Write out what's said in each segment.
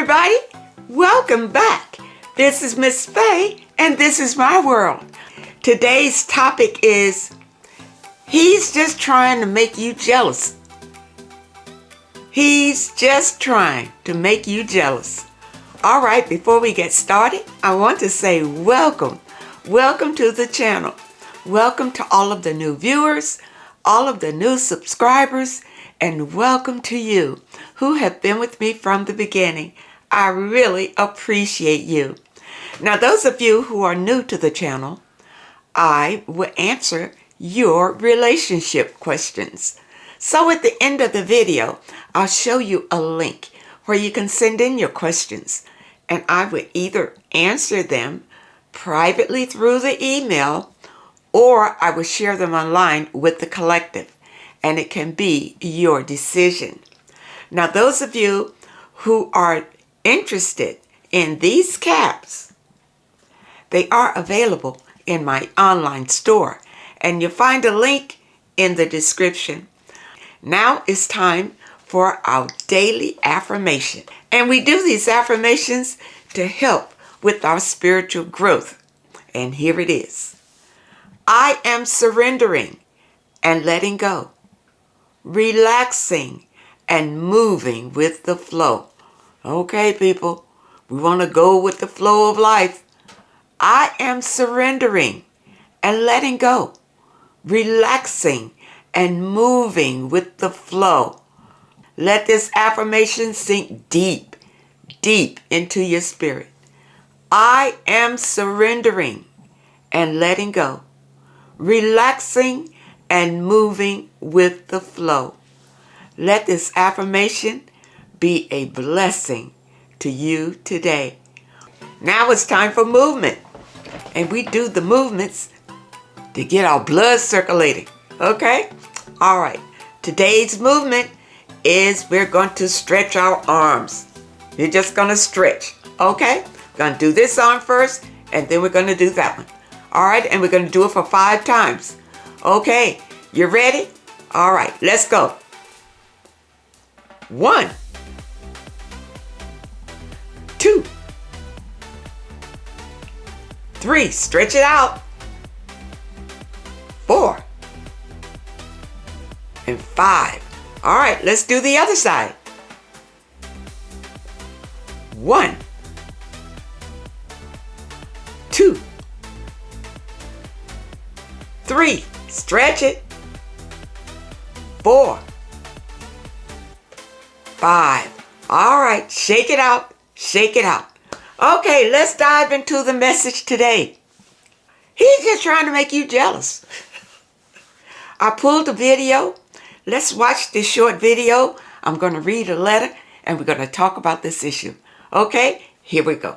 everybody. Welcome back. This is Miss Faye, and this is my world. Today's topic is, he's just trying to make you jealous. He's just trying to make you jealous. All right, before we get started, I want to say welcome. Welcome to the channel. Welcome to all of the new viewers, all of the new subscribers, and welcome to you who have been with me from the beginning. I really appreciate you. Now, those of you who are new to the channel, I will answer your relationship questions. So at the end of the video, I'll show you a link where you can send in your questions, and I will either answer them privately through the email, or I will share them online with the collective, and it can be your decision. Now, those of you who are interested in these caps, they are available in my online store, and you'll find a link in the description. Now it's time for our daily affirmation, and we do these affirmations to help with our spiritual growth. And here it is. I am surrendering and letting go, relaxing and moving with the flow. Okay, people, we want to go with the flow of life. I am surrendering and letting go, relaxing and moving with the flow. Let this affirmation sink deep, deep into your spirit. I am surrendering and letting go, relaxing and moving with the flow. Let this affirmation be a blessing to you today. Now it's time for movement, and we do the movements to get our blood circulating. Okay? All right. Today's movement is we're going to stretch our arms. You're just going to stretch. Okay? We're going to do this arm first, and then we're going to do that one. All right? And we're going to do it for 5 times. Okay? You ready? All right. Let's go. 1, 2, 3. Stretch it out. 4 and 5. All right, let's do the other side. 1, 2, 3. Stretch it. 4, 5. All right, shake it out. Shake it out. Okay, let's dive into the message today. He's just trying to make you jealous. I pulled a video. Let's watch this short video. I'm going to read a letter, and we're going to talk about this issue. Okay, here we go.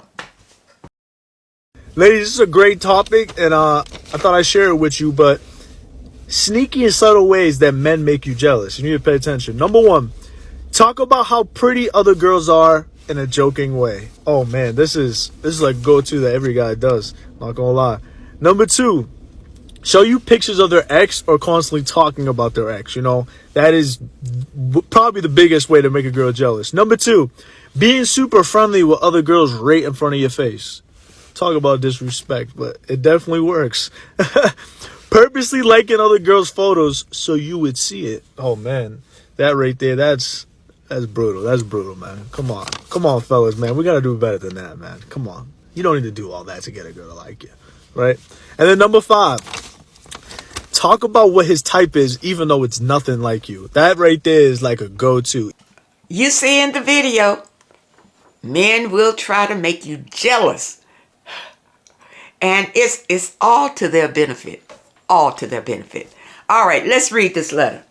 Ladies, this is a great topic, and I thought I'd share it with you, but sneaky and subtle ways that men make you jealous. You need to pay attention. Number 1, talk about how pretty other girls are in a joking way. Oh man, this is like go-to that every guy does. Not gonna lie. Number 2, show you pictures of their ex or constantly talking about their ex. You know, that is probably the biggest way to make a girl jealous. Number 2, being super friendly with other girls right in front of your face. Talk about disrespect, but it definitely works. Purposely liking other girls' photos so you would see it. Oh man, that right there, that's brutal. That's brutal, man. Come on, fellas, man. We gotta do better than that, man. Come on. You don't need to do all that to get a girl to like you, right? And then number 5, talk about what his type is, even though it's nothing like you. That right there is like a go-to. You see in the video, men will try to make you jealous, and it's all to their benefit. All to their benefit. All right, let's read this letter.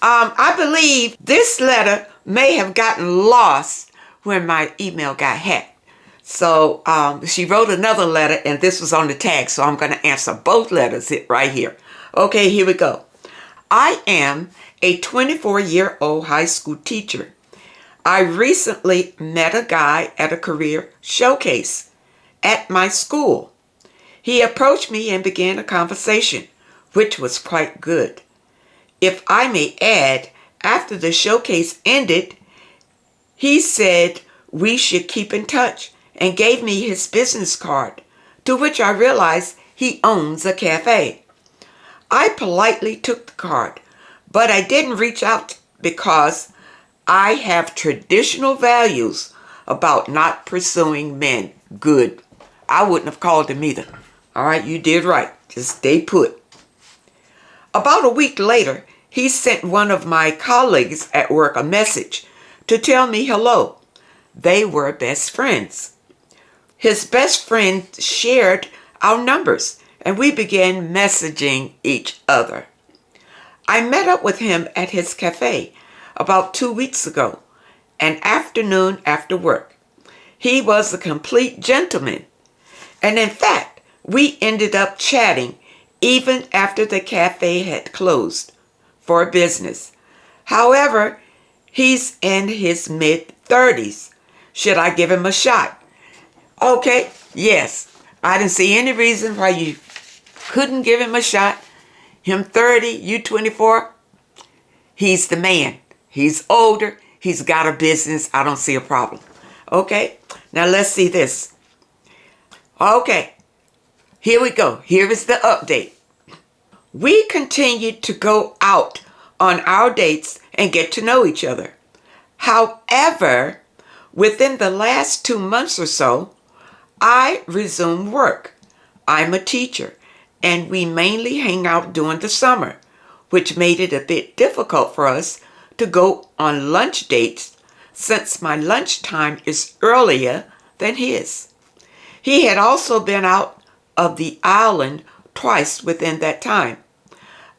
I believe this letter may have gotten lost when my email got hacked. So she wrote another letter, and this was on the tag, so I'm going to answer both letters right here. Okay, here we go. I am a 24-year-old high school teacher. I recently met a guy at a career showcase at my school. He approached me and began a conversation, which was quite good. If I may add, after the showcase ended, he said we should keep in touch and gave me his business card, to which I realized he owns a cafe. I politely took the card, but I didn't reach out because I have traditional values about not pursuing men. Good. I wouldn't have called him either. All right, you did right. Just stay put. About a week later, he sent one of my colleagues at work a message to tell me hello. They were best friends. His best friend shared our numbers, and we began messaging each other. I met up with him at his cafe about 2 weeks ago, an afternoon after work. He was a complete gentleman, and in fact, we ended up chatting even after the cafe had closed for business. However, he's in his mid-30s. Should I give him a shot? Okay, yes. I didn't see any reason why you couldn't give him a shot. Him 30, you 24. He's the man. He's older. He's got a business. I don't see a problem. Okay, now let's see this. Okay, here we go. Here is the update. We continued to go out on our dates and get to know each other. However, within the last 2 months or so, I resumed work. I'm a teacher, and we mainly hang out during the summer, which made it a bit difficult for us to go on lunch dates since my lunchtime is earlier than his. He had also been out of the island twice within that time.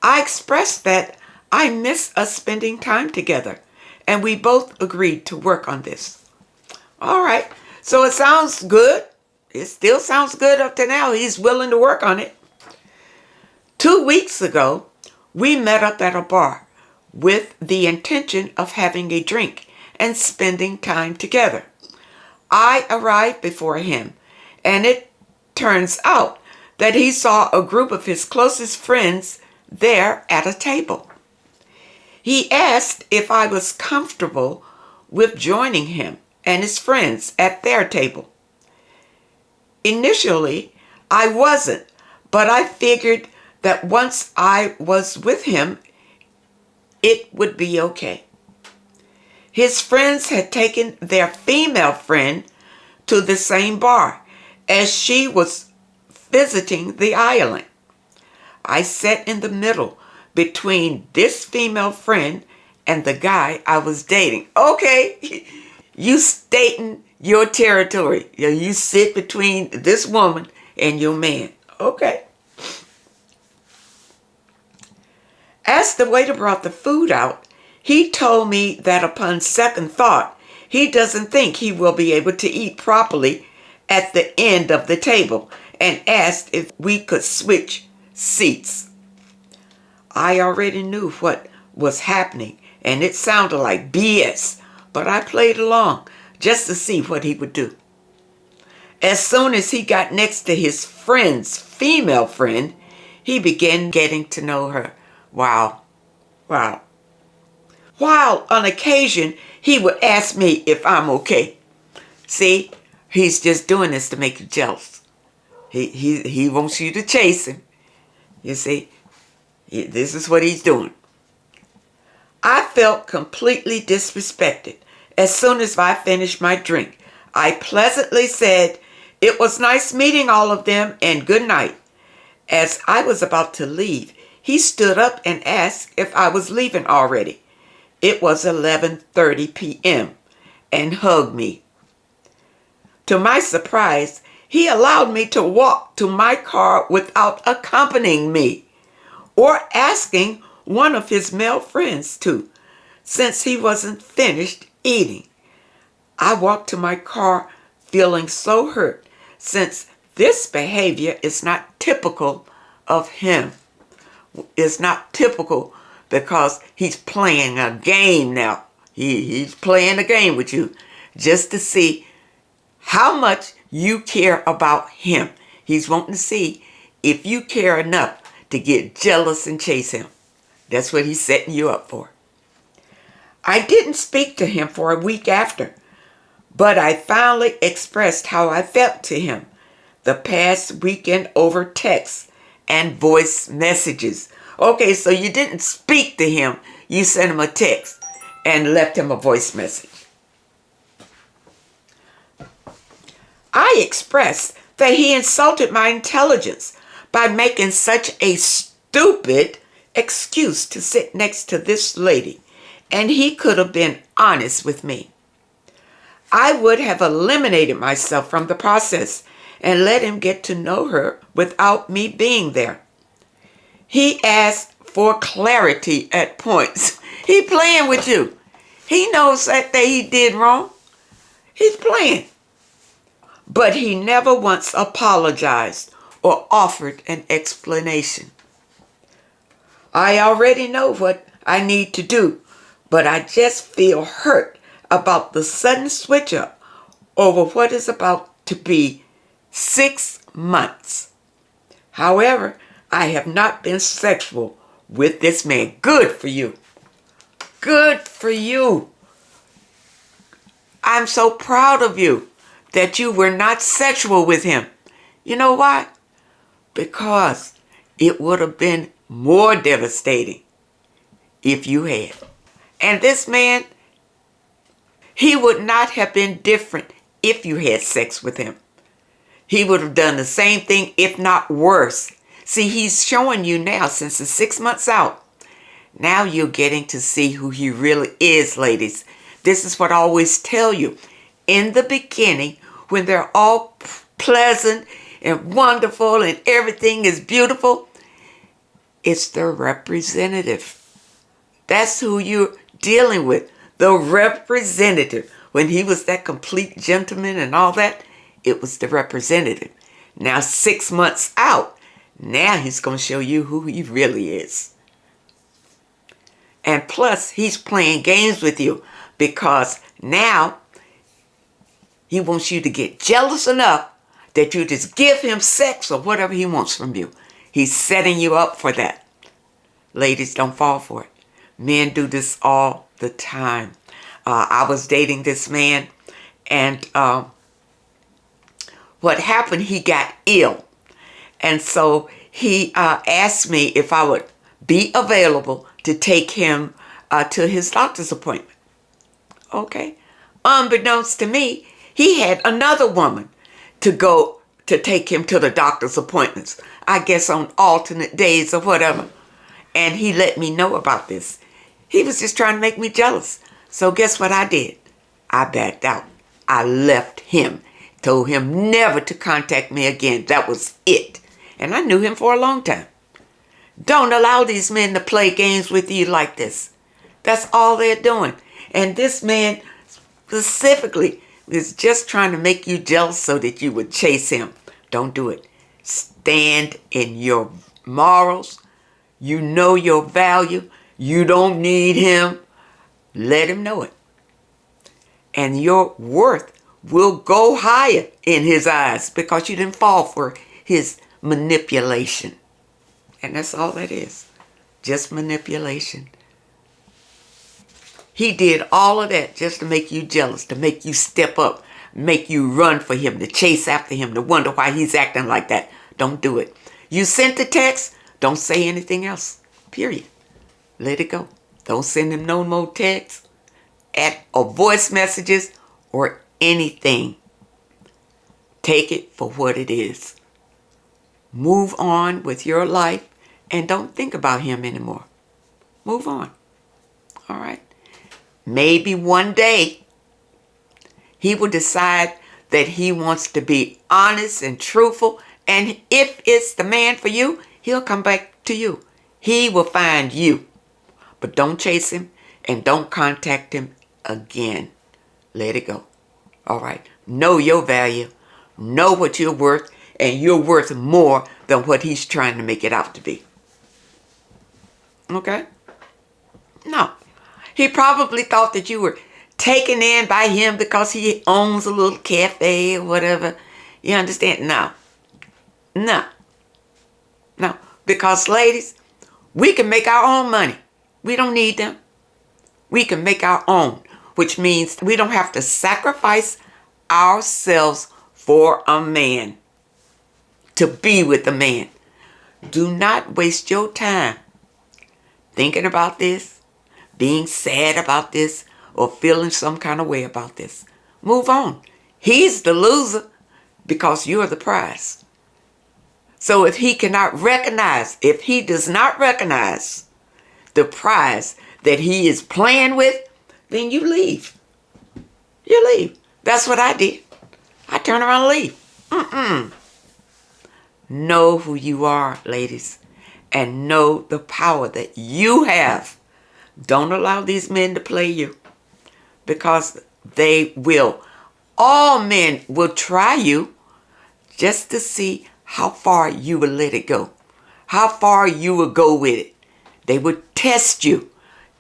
I expressed that I miss us spending time together, and we both agreed to work on this. All right, so it sounds good. It still sounds good up to now. He's willing to work on it. 2 weeks ago, we met up at a bar with the intention of having a drink and spending time together. I arrived before him, and it turns out that he saw a group of his closest friends there at a table. He asked if I was comfortable with joining him and his friends at their table. Initially, I wasn't, but I figured that once I was with him, it would be okay. His friends had taken their female friend to the same bar as she was visiting the island. I sat in the middle between this female friend and the guy I was dating. Okay, you stating your territory. You sit between this woman and your man. Okay. As the waiter brought the food out, he told me that upon second thought, he doesn't think he will be able to eat properly at the end of the table and asked if we could switch seats. I already knew what was happening, and it sounded like BS, but I played along just to see what he would do. As soon as he got next to his friend's female friend, he began getting to know her. Wow. While on occasion, he would ask me if I'm okay. See, he's just doing this to make you jealous. He wants you to chase him. You see, this is what he's doing. I felt completely disrespected. As soon as I finished my drink, I pleasantly said, "It was nice meeting all of them and good night." As I was about to leave, he stood up and asked if I was leaving already. It was 11:30 p.m. and hugged me. To my surprise, he allowed me to walk to my car without accompanying me or asking one of his male friends to, since he wasn't finished eating. I walked to my car feeling so hurt, since this behavior is not typical of him. It's not typical because he's playing a game now. He's playing a game with you just to see how much you care about him. He's wanting to see if you care enough to get jealous and chase him. That's what he's setting you up for. I didn't speak to him for a week after, But I finally expressed how I felt to him the past weekend over text and voice messages. Okay, so you didn't speak to him. You sent him a text and left him a voice message. I expressed that he insulted my intelligence by making such a stupid excuse to sit next to this lady, and he could have been honest with me. I would have eliminated myself from the process and let him get to know her without me being there. He asked for clarity at points. He playing with you. He knows that he did wrong. He's playing. But he never once apologized or offered an explanation. I already know what I need to do, but I just feel hurt about the sudden switch up over what is about to be 6 months. However, I have not been sexual with this man. Good for you. Good for you. I'm so proud of you that you were not sexual with him. You know why? Because it would have been more devastating if you had. And this man, he would not have been different if you had sex with him. He would have done the same thing, if not worse. See, he's showing you now, since it's 6 months out, now you're getting to see who he really is, ladies. This is what I always tell you. In the beginning, when they're all pleasant and wonderful and everything is beautiful, it's the representative. That's who you're dealing with, the representative. When he was that complete gentleman and all that, it was the representative. Now 6 months out, now he's going to show you who he really is. And plus, he's playing games with you because now he wants you to get jealous enough that you just give him sex or whatever he wants from you. He's setting you up for that. Ladies, don't fall for it. Men do this all the time. I was dating this man, and what happened, he got ill. And so he asked me if I would be available to take him to his doctor's appointment. Okay. Unbeknownst to me, he had another woman to go to take him to the doctor's appointments. I guess on alternate days or whatever. And he let me know about this. He was just trying to make me jealous. So guess what I did? I backed out. I left him. Told him never to contact me again. That was it. And I knew him for a long time. Don't allow these men to play games with you like this. That's all they're doing. And this man specifically is just trying to make you jealous so that you would chase him. Don't do it. Stand in your morals. You know your value. You don't need him. Let him know it. And your worth will go higher in his eyes because you didn't fall for his manipulation. And that's all that is. Just manipulation. He did all of that just to make you jealous, to make you step up, make you run for him, to chase after him, to wonder why he's acting like that. Don't do it. You sent the text, don't say anything else. Period. Let it go. Don't send him no more texts or voice messages or anything. Take it for what it is. Move on with your life and don't think about him anymore. Move on. All right? Maybe one day he will decide that he wants to be honest and truthful. And if it's the man for you, he'll come back to you. He will find you. But don't chase him and don't contact him again. Let it go. All right? Know your value. Know what you're worth. And you're worth more than what he's trying to make it out to be. Okay? No. He probably thought that you were taken in by him because he owns a little cafe or whatever. You understand? No. No. No. Because, ladies, we can make our own money. We don't need them. We can make our own. which means we don't have to sacrifice ourselves for a man, to be with a man. Do not waste your time thinking about this, being sad about this, or feeling some kind of way about this. Move on. He's the loser because you're the prize. So if he does not recognize the prize that he is playing with, then you leave. You leave. That's what I did. I turn around and leave. Know who you are, ladies, and know the power that you have. Don't allow these men to play you, because they will. All men will try you just to see how far you will let it go, how far you will go with it. They would test you,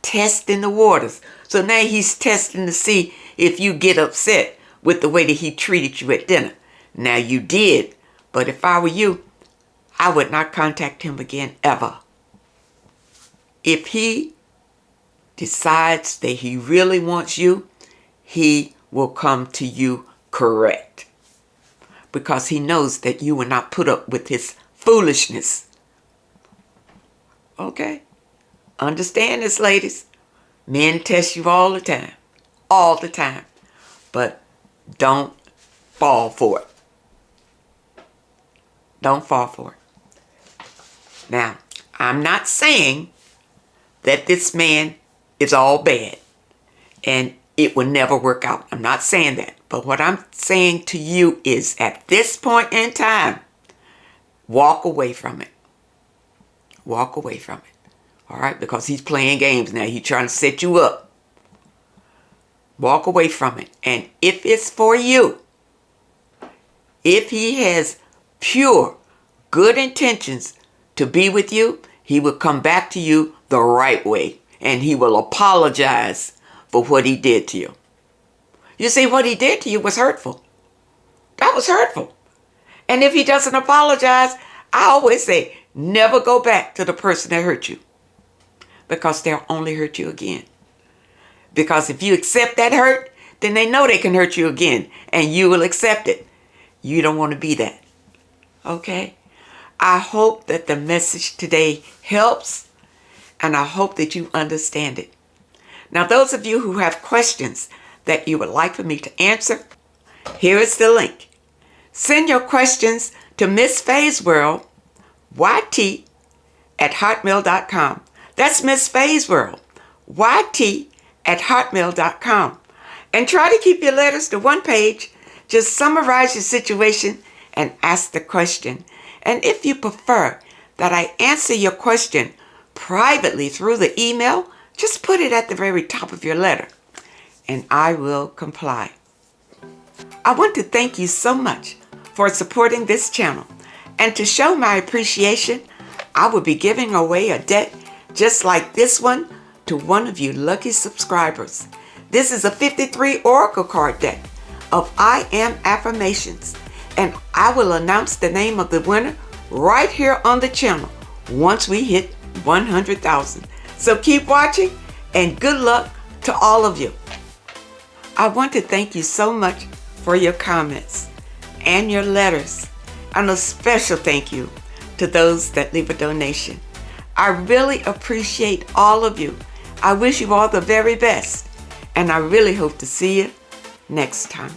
testing the waters. So now he's testing to see if you get upset with the way that he treated you at dinner. Now you did, but if I were you, I would not contact him again ever. If he decides that he really wants you, he will come to you correct, because he knows that you will not put up with his foolishness. Okay? Understand this, ladies. Men test you all the time. All the time. But don't fall for it. Don't fall for it. Now, I'm not saying that this man is all bad and it will never work out. I'm not saying that. But what I'm saying to you is, at this point in time, walk away from it. Walk away from it. All right? Because he's playing games now. He's trying to set you up. Walk away from it. And if it's for you, if he has pure, good intentions to be with you, he will come back to you the right way. And he will apologize for what he did to you. You see, what he did to you was hurtful. That was hurtful. And if he doesn't apologize, I always say, never go back to the person that hurt you, because they'll only hurt you again. Because if you accept that hurt, then they know they can hurt you again, and you will accept it. You don't want to be that. Okay? I hope that the message today helps, and I hope that you understand it. Now, those of you who have questions that you would like for me to answer, here is the link. Send your questions to Miss Faye's World, YT, at hotmail.com. That's Miss Faye's World, YT, at hotmail.com. And try to keep your letters to one page. Just summarize your situation and ask the question. And if you prefer that I answer your question privately through the email, just put it at the very top of your letter, and I will comply. I want to thank you so much for supporting this channel. And to show my appreciation, I will be giving away a deck just like this one to one of you lucky subscribers. This is a 53 Oracle card deck of I Am Affirmations. And I will announce the name of the winner right here on the channel once we hit 100,000. So keep watching, and good luck to all of you. I want to thank you so much for your comments and your letters, and a special thank you to those that leave a donation. I really appreciate all of you. I wish you all the very best, and I really hope to see you next time.